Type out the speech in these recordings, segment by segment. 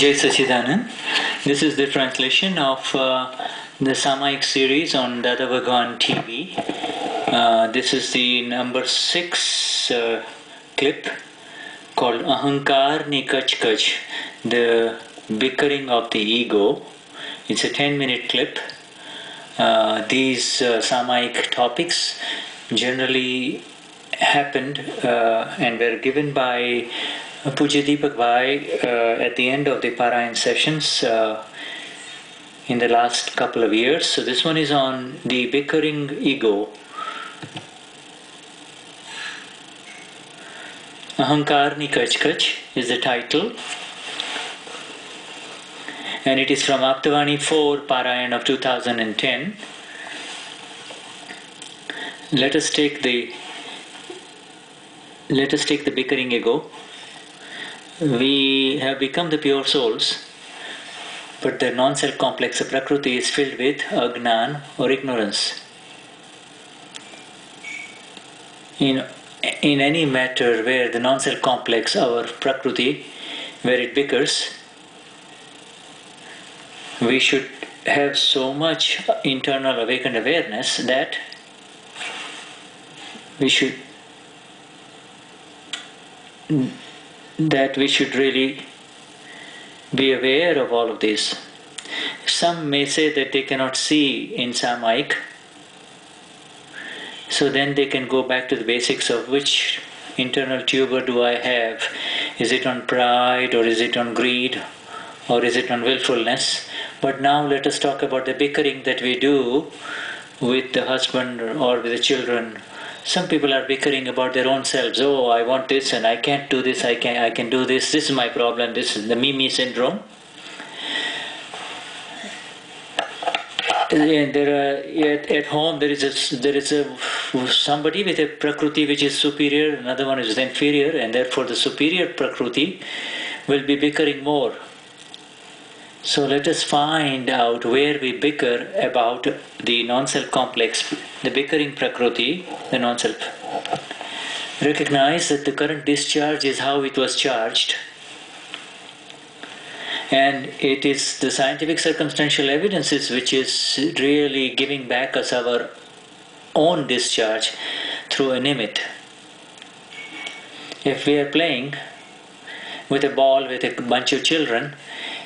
Jai Sachidanand. This is the translation of the Samayik series on Dada Bhagwan TV. This is the number 6 clip called Ahankar Ni Kach Kach, the bickering of the ego. It's a 10-minute clip. These Samayik topics generally happened and were given by Gnani Deepakbhai at the end of the Parayan sessions in the last couple of years. So this one is on the bickering ego. Ahankar Ni Kach Kach is the title, and it is from Aptavani 4 Parayan of 2010. Let us take the bickering ego. We have become the pure souls, but the non-self complex of Prakriti is filled with Agnan or ignorance. In any matter where the non-self complex, our Prakriti, where it bickers, we should have so much internal awakened awareness that we should really be aware of all of this. Some may say that they cannot see in Samayik, so then they can go back to the basics of which internal tuber do I have. Is it on pride, or is it on greed, or is it on willfulness? But now let us talk about the bickering that we do with the husband or with the children. Some people are bickering about their own selves. Oh, I want this and I can't do this, I can do this, this is my problem, this is the me syndrome. And at home there is somebody with a Prakriti which is superior, another one is inferior, and therefore the superior Prakriti will be bickering more. So let us find out where we bicker about the non-self complex, the bickering Prakriti, the non-self. Recognize that the current discharge is how it was charged, and it is the scientific circumstantial evidences which is really giving back us our own discharge through a nimit. If we are playing with a ball with a bunch of children,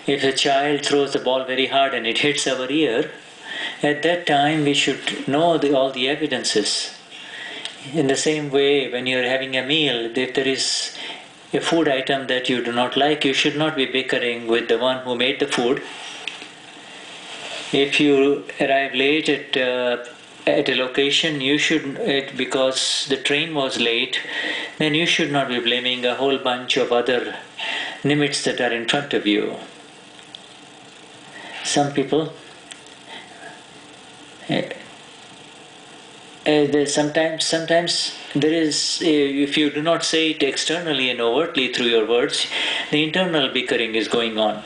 if a child throws the ball very hard and it hits our ear, at that time we should know all the evidences. In the same way, when you are having a meal, if there is a food item that you do not like, you should not be bickering with the one who made the food. If you arrive late at a location, you should, because the train was late, then you should not be blaming a whole bunch of other nimits that are in front of you. Some people, sometimes there is, if you do not say it externally and overtly through your words, the internal bickering is going on.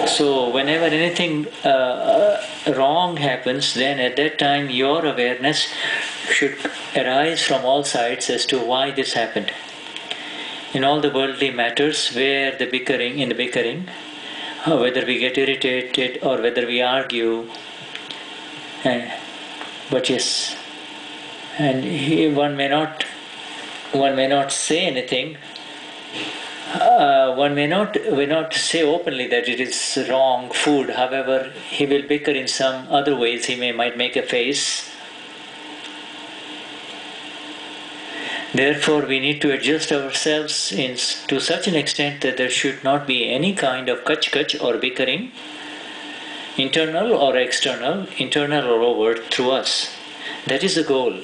So whenever anything wrong happens, then at that time your awareness should arise from all sides as to why this happened. In all the worldly matters where in the bickering, whether we get irritated or whether we argue, but yes, and one may not say anything. One may not say openly that it is wrong food. However, he will bicker in some other ways. He might make a face. Therefore, we need to adjust ourselves to such an extent that there should not be any kind of kach-kach or bickering, internal or external, internal or overt, through us. That is the goal.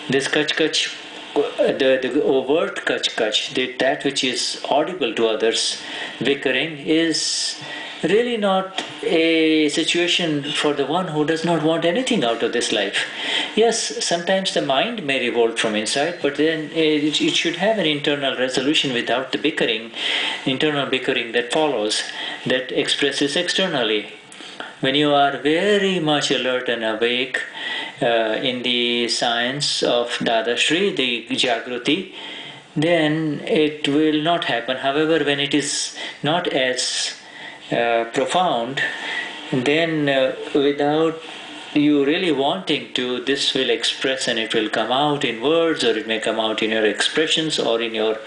This kach-kach, the overt kach-kach, that which is audible to others, bickering, is really not a situation for the one who does not want anything out of this life. Yes, sometimes the mind may revolt from inside, but then it should have an internal resolution without the bickering, internal bickering that follows, that expresses externally. When you are very much alert and awake in the science of Dadashri, the Jagruti, then it will not happen. However, when it is not as profound, then without you really wanting to, this will express and it will come out in words, or it may come out in your expressions or in your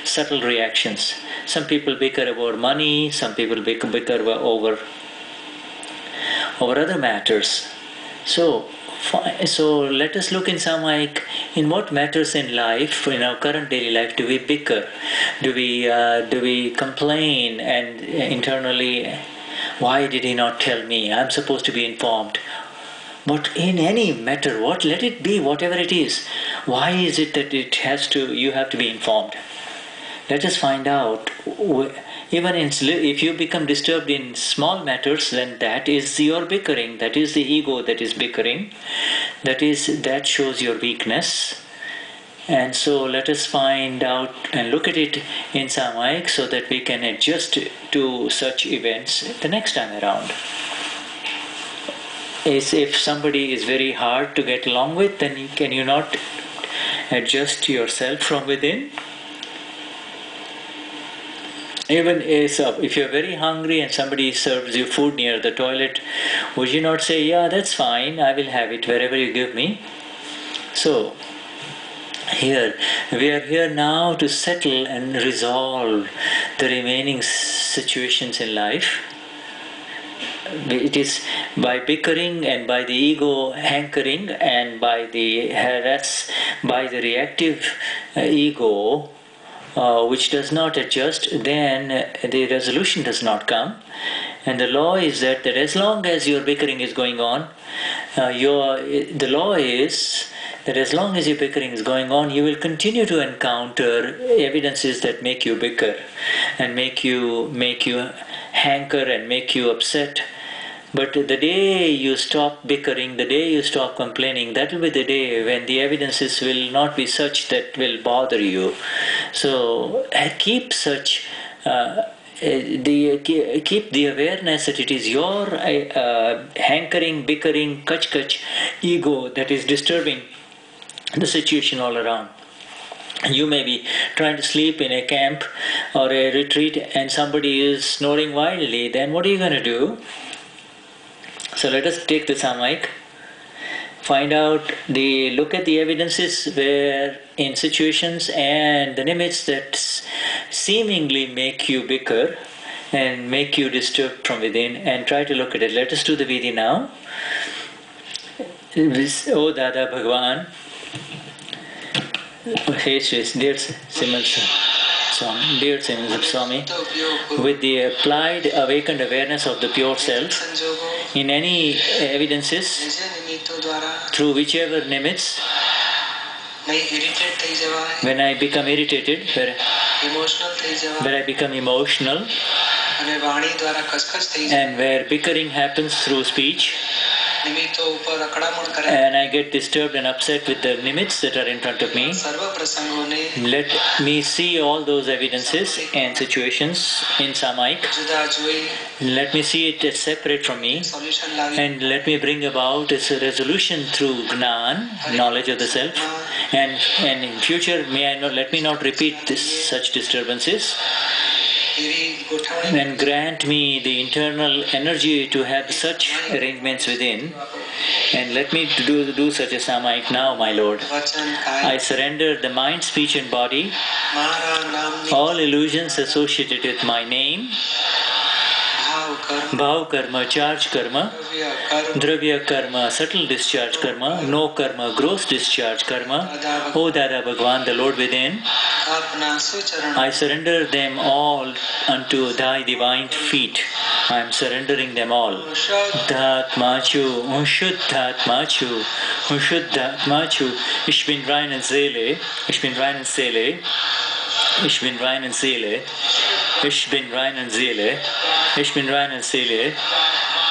subtle reactions. Some people bicker about money, some people bicker over other matters. So let us look in Samayik, in what matters in life, in our current daily life, do we bicker? Do we complain and internally, why did he not tell me? I'm supposed to be informed. But in any matter, let it be whatever it is. Why is it that you have to be informed? Let us find out. Even if you become disturbed in small matters, then that is your bickering. That is the ego that is bickering. That shows your weakness. And so let us find out and look at it in Samayik so that we can adjust to such events the next time around. If somebody is very hard to get along with, then can you not adjust yourself from within? Even if you're very hungry and somebody serves you food near the toilet, would you not say, yeah, that's fine, I will have it wherever you give me? So, we are here now to settle and resolve the remaining situations in life. It is by bickering and by the ego hankering and by the reactive ego, which does not adjust, then the resolution does not come. And the law is that as long as your bickering is going on, the law is that as long as your bickering is going on, you will continue to encounter evidences that make you bicker and make you hanker and make you upset. But the day you stop bickering, the day you stop complaining, that will be the day when the evidences will not be such that will bother you. So keep keep the awareness that it is your hankering, bickering, kach ego that is disturbing the situation all around. You may be trying to sleep in a camp or a retreat and somebody is snoring wildly. Then what are you going to do? So let us take the Samayik, look at the evidences where in situations and the limits that seemingly make you bicker and make you disturbed from within, and try to look at it. Let us do the Vidhi now. Oh Dada Bhagwan, dear Simons of Swami, with the applied awakened awareness of the pure self, in any evidences, through whichever limits, when I become irritated, where I become emotional, and where bickering happens through speech, and I get disturbed and upset with the limits that are in front of me, let me see all those evidences and situations in Samayik. Let me see it as separate from me, and let me bring about its resolution through Gnan, knowledge of the self. And in future, let me not repeat such disturbances. And grant me the internal energy to have such arrangements within, and let me do such a Samayik now, my Lord. I surrender the mind, speech and body, all illusions associated with my name, Bhav karma, charge karma, Dravya karma, subtle discharge karma, no karma, gross discharge karma. O Dada Bhagwan, the Lord within, I surrender them all unto thy divine feet. I am surrendering them all. Dhatmachu, Vishuddhatmachu, Vishuddhatmachu. Ich bin rein und Seele, ich bin rein und Seele, ich bin rein und Seele, ich bin rein und Seele, ich bin rein und Seele,